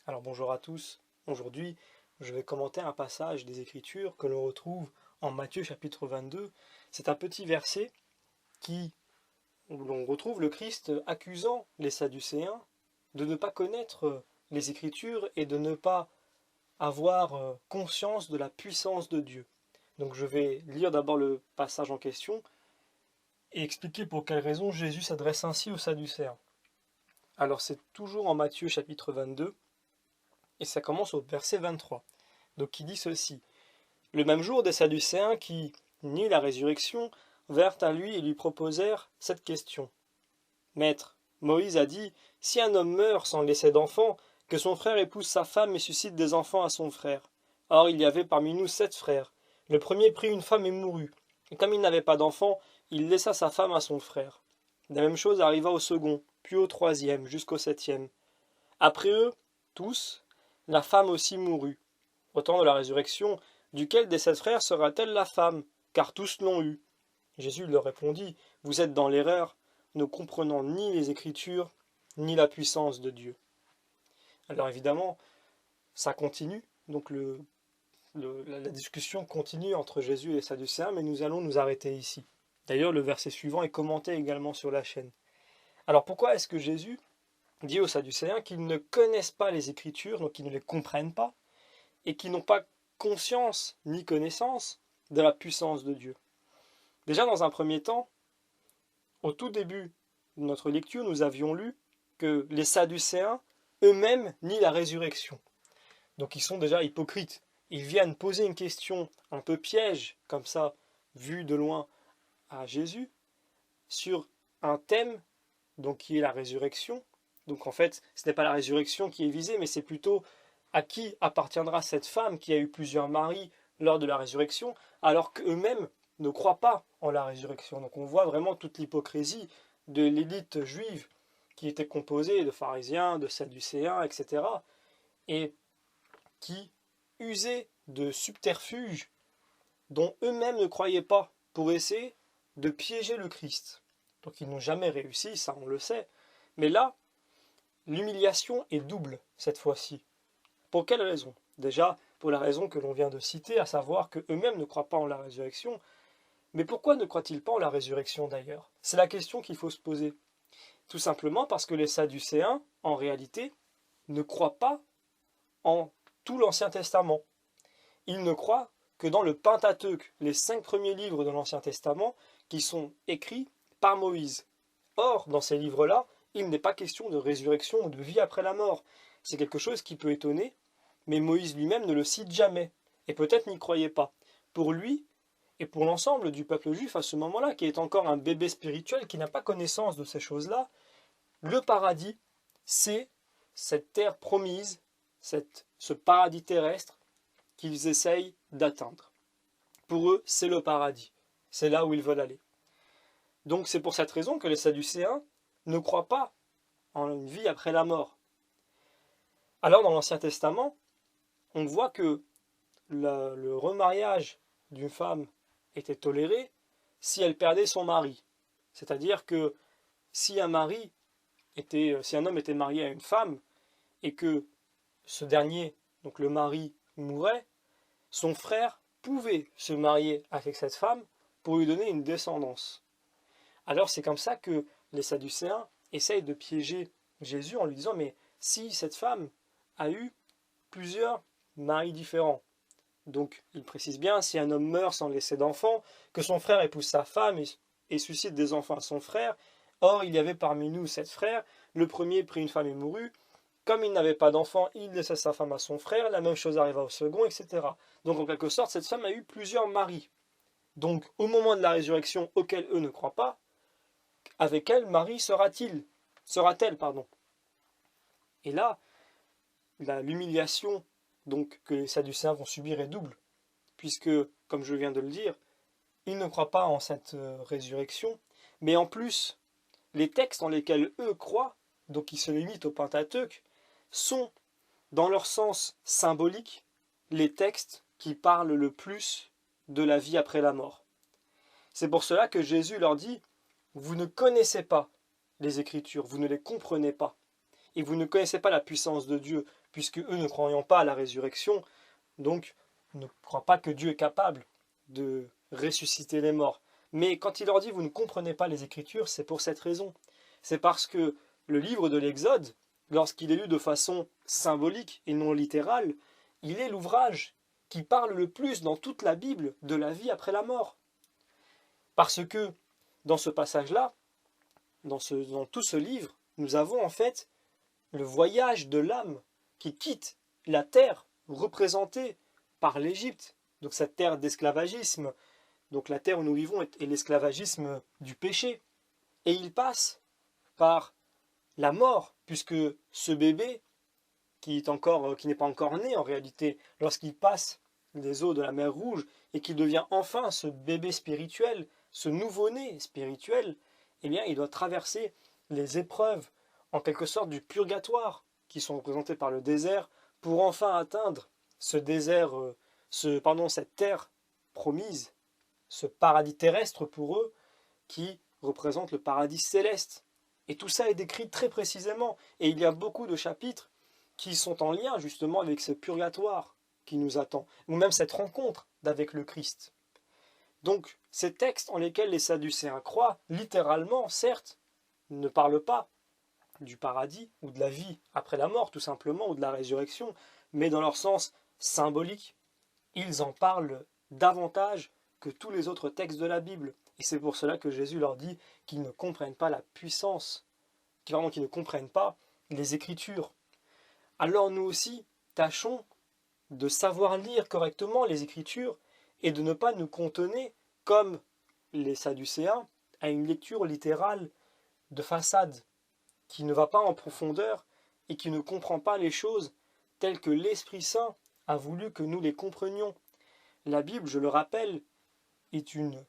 Alors bonjour à tous, aujourd'hui je vais commenter un passage des Écritures que l'on retrouve en Matthieu chapitre 22. C'est un petit verset où l'on retrouve le Christ accusant les Sadducéens de ne pas connaître les Écritures et de ne pas avoir conscience de la puissance de Dieu. Donc je vais lire d'abord le passage en question et expliquer pour quelle raison Jésus s'adresse ainsi aux Sadducéens. Alors c'est toujours en Matthieu chapitre 22 et ça commence au verset 23. Donc il dit ceci: Le même jour, des Sadducéens qui nient la résurrection vinrent à lui et lui proposèrent cette question. Maître, Moïse a dit, si un homme meurt sans laisser d'enfant, que son frère épouse sa femme et suscite des enfants à son frère. Or il y avait parmi nous 7 frères. Le premier prit une femme et mourut. Et comme il n'avait pas d'enfant, il laissa sa femme à son frère. La même chose arriva au second, puis au troisième, jusqu'au 7e. Après eux, tous, la femme aussi mourut. Au temps de la résurrection, duquel des 7 frères sera-t-elle la femme? Car tous l'ont eue. Jésus leur répondit, vous êtes dans l'erreur, ne comprenant ni les Écritures, ni la puissance de Dieu. Alors évidemment, ça continue, donc la discussion continue entre Jésus et les Sadducéens, mais nous allons nous arrêter ici. D'ailleurs, le verset suivant est commenté également sur la chaîne. Alors pourquoi est-ce que Jésus dit aux Sadducéens qu'ils ne connaissent pas les Écritures, donc qu'ils ne les comprennent pas, et qui n'ont pas conscience ni connaissance de la puissance de Dieu? Déjà, dans un premier temps, au tout début de notre lecture, nous avions lu que les Sadducéens eux-mêmes nient la résurrection. Donc ils sont déjà hypocrites. Ils viennent poser une question un peu piège, comme ça, vue de loin à Jésus, sur un thème donc, qui est la résurrection. Donc en fait, ce n'est pas la résurrection qui est visée, mais c'est plutôt à qui appartiendra cette femme qui a eu plusieurs maris lors de la résurrection, alors qu'eux-mêmes ne croient pas en la résurrection. Donc on voit vraiment toute l'hypocrisie de l'élite juive qui était composée de pharisiens, de sadducéens, etc. et qui usait de subterfuges dont eux-mêmes ne croyaient pas pour essayer de piéger le Christ. Donc ils n'ont jamais réussi, ça on le sait. Mais là, l'humiliation est double cette fois-ci. Pour quelle raison? Déjà, pour la raison que l'on vient de citer, à savoir qu'eux-mêmes ne croient pas en la résurrection. Mais pourquoi ne croient-ils pas en la résurrection d'ailleurs? C'est la question qu'il faut se poser. Tout simplement parce que les Sadducéens, en réalité, ne croient pas en tout l'Ancien Testament. Ils ne croient que dans le Pentateuque, les 5 premiers livres de l'Ancien Testament, qui sont écrits par Moïse. Or, dans ces livres-là, il n'est pas question de résurrection ou de vie après la mort. C'est quelque chose qui peut étonner, mais Moïse lui-même ne le cite jamais, et peut-être n'y croyait pas. Pour lui, et pour l'ensemble du peuple juif à ce moment-là, qui est encore un bébé spirituel, qui n'a pas connaissance de ces choses-là, le paradis, c'est cette terre promise, ce paradis terrestre qu'ils essayent d'atteindre. Pour eux, c'est le paradis. C'est là où ils veulent aller. Donc c'est pour cette raison que les Sadducéens ne croient pas en une vie après la mort. Alors dans l'Ancien Testament, on voit que le remariage d'une femme était toléré si elle perdait son mari. C'est-à-dire que si un homme était marié à une femme et que ce dernier, donc le mari, mourait, son frère pouvait se marier avec cette femme pour lui donner une descendance. Alors c'est comme ça que les Sadducéens essayent de piéger Jésus en lui disant, mais si cette femme a eu plusieurs maris différents, donc il précise bien, si un homme meurt sans laisser d'enfant, que son frère épouse sa femme et suscite des enfants à son frère, or il y avait parmi nous 7 frères, le premier prit une femme et mourut, comme il n'avait pas d'enfant, il laissa sa femme à son frère, la même chose arriva au second, etc. Donc en quelque sorte, cette femme a eu plusieurs maris. Donc au moment de la résurrection, auquel eux ne croient pas, avec quel mari sera-t-elle, pardon. Et là, l'humiliation donc que les Sadducéens vont subir est double, puisque, comme je viens de le dire, ils ne croient pas en cette résurrection, mais en plus, les textes en lesquels eux croient, donc qui se limitent au Pentateuque, sont, dans leur sens symbolique, les textes qui parlent le plus de la vie après la mort. C'est pour cela que Jésus leur dit, vous ne connaissez pas les Écritures, vous ne les comprenez pas, et vous ne connaissez pas la puissance de Dieu, puisque eux ne croyant pas à la résurrection, donc ne croient pas que Dieu est capable de ressusciter les morts. Mais quand il leur dit vous ne comprenez pas les Écritures, c'est pour cette raison. C'est parce que le livre de l'Exode, lorsqu'il est lu de façon symbolique et non littérale, il est l'ouvrage qui parle le plus dans toute la Bible de la vie après la mort. Parce que dans ce passage-là, dans tout ce livre, nous avons en fait le voyage de l'âme qui quitte la terre représentée par l'Égypte, donc cette terre d'esclavagisme, donc la terre où nous vivons est l'esclavagisme du péché, et il passe par la mort, puisque ce bébé qui n'est pas encore né en réalité, lorsqu'il passe les eaux de la mer Rouge et qu'il devient enfin ce bébé spirituel, ce nouveau-né spirituel, eh bien il doit traverser les épreuves en quelque sorte du purgatoire qui sont représentées par le désert pour enfin atteindre ce désert, cette terre promise, ce paradis terrestre pour eux qui représente le paradis céleste. Et tout ça est décrit très précisément. Et il y a beaucoup de chapitres qui sont en lien justement avec ce purgatoire qui nous attend, ou même cette rencontre d'avec le Christ. Donc ces textes en lesquels les Sadducéens croient, littéralement, certes, ne parlent pas du paradis ou de la vie après la mort tout simplement, ou de la résurrection, mais dans leur sens symbolique, ils en parlent davantage que tous les autres textes de la Bible. Et c'est pour cela que Jésus leur dit qu'ils ne comprennent pas la puissance, qu'ils ne comprennent pas les Écritures. Alors nous aussi, tâchons de savoir lire correctement les Écritures et de ne pas nous contenir, comme les Sadducéens, à une lecture littérale de façade, qui ne va pas en profondeur et qui ne comprend pas les choses telles que l'Esprit Saint a voulu que nous les comprenions. La Bible, je le rappelle, est une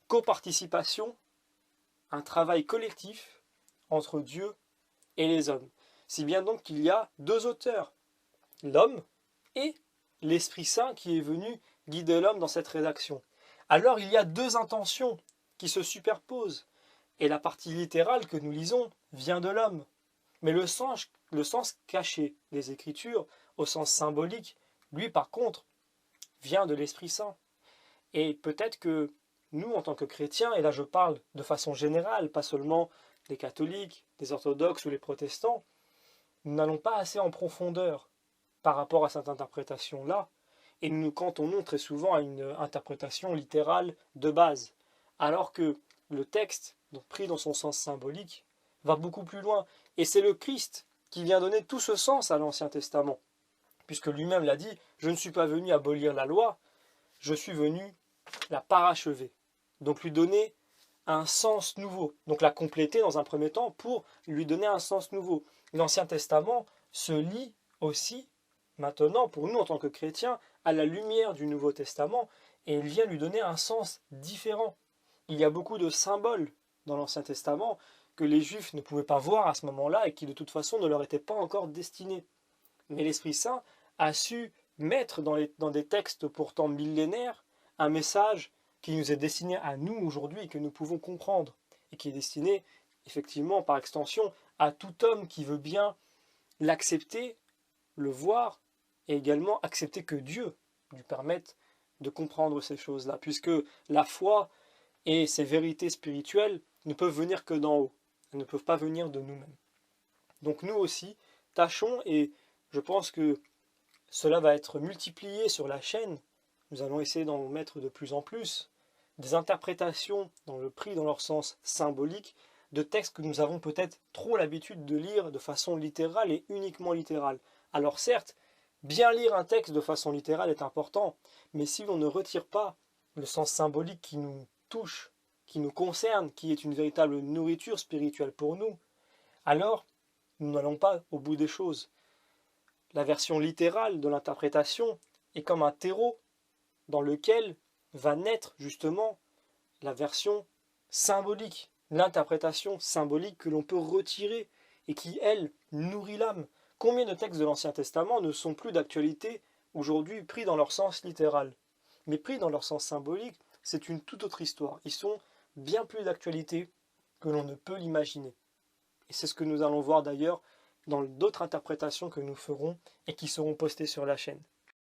coparticipation, un travail collectif entre Dieu et les hommes. Si bien donc qu'il y a deux auteurs, l'homme et l'Esprit Saint qui est venu guider l'homme dans cette rédaction. Alors il y a deux intentions qui se superposent, et la partie littérale que nous lisons vient de l'homme. Mais le sens caché des Écritures, au sens symbolique, lui par contre, vient de l'Esprit Saint. Et peut-être que nous, en tant que chrétiens, et là je parle de façon générale, pas seulement des catholiques, des orthodoxes ou les protestants, nous n'allons pas assez en profondeur par rapport à cette interprétation-là, et nous nous cantonnons très souvent à une interprétation littérale de base, alors que le texte, donc pris dans son sens symbolique, va beaucoup plus loin. Et c'est le Christ qui vient donner tout ce sens à l'Ancien Testament, puisque lui-même l'a dit, je ne suis pas venu abolir la loi, je suis venu la parachever, donc lui donner un sens nouveau, donc la compléter dans un premier temps pour lui donner un sens nouveau. L'Ancien Testament se lit aussi maintenant pour nous en tant que chrétiens à la lumière du Nouveau Testament et il vient lui donner un sens différent. Il y a beaucoup de symboles dans l'Ancien Testament que les Juifs ne pouvaient pas voir à ce moment-là et qui de toute façon ne leur étaient pas encore destinés. Mais l'Esprit Saint a su mettre dans des textes pourtant millénaires un message qui nous est destiné à nous aujourd'hui et que nous pouvons comprendre et qui est destiné effectivement par extension à tout homme qui veut bien l'accepter, le voir et également accepter que Dieu lui permette de comprendre ces choses-là, puisque la foi et ces vérités spirituelles ne peuvent venir que d'en haut, elles ne peuvent pas venir de nous-mêmes. Donc nous aussi, tâchons, et je pense que cela va être multiplié sur la chaîne, nous allons essayer d'en mettre de plus en plus, des interprétations pris dans leur sens symbolique, de textes que nous avons peut-être trop l'habitude de lire de façon littérale et uniquement littérale. Alors certes, bien lire un texte de façon littérale est important, mais si l'on ne retire pas le sens symbolique qui nous touche, qui nous concerne, qui est une véritable nourriture spirituelle pour nous, alors nous n'allons pas au bout des choses. La version littérale de l'interprétation est comme un terreau dans lequel va naître justement la version symbolique, l'interprétation symbolique que l'on peut retirer et qui, elle, nourrit l'âme. Combien de textes de l'Ancien Testament ne sont plus d'actualité aujourd'hui pris dans leur sens littéral, mais pris dans leur sens symbolique, c'est une toute autre histoire. Ils sont bien plus d'actualité que l'on ne peut l'imaginer. Et c'est ce que nous allons voir d'ailleurs dans d'autres interprétations que nous ferons et qui seront postées sur la chaîne.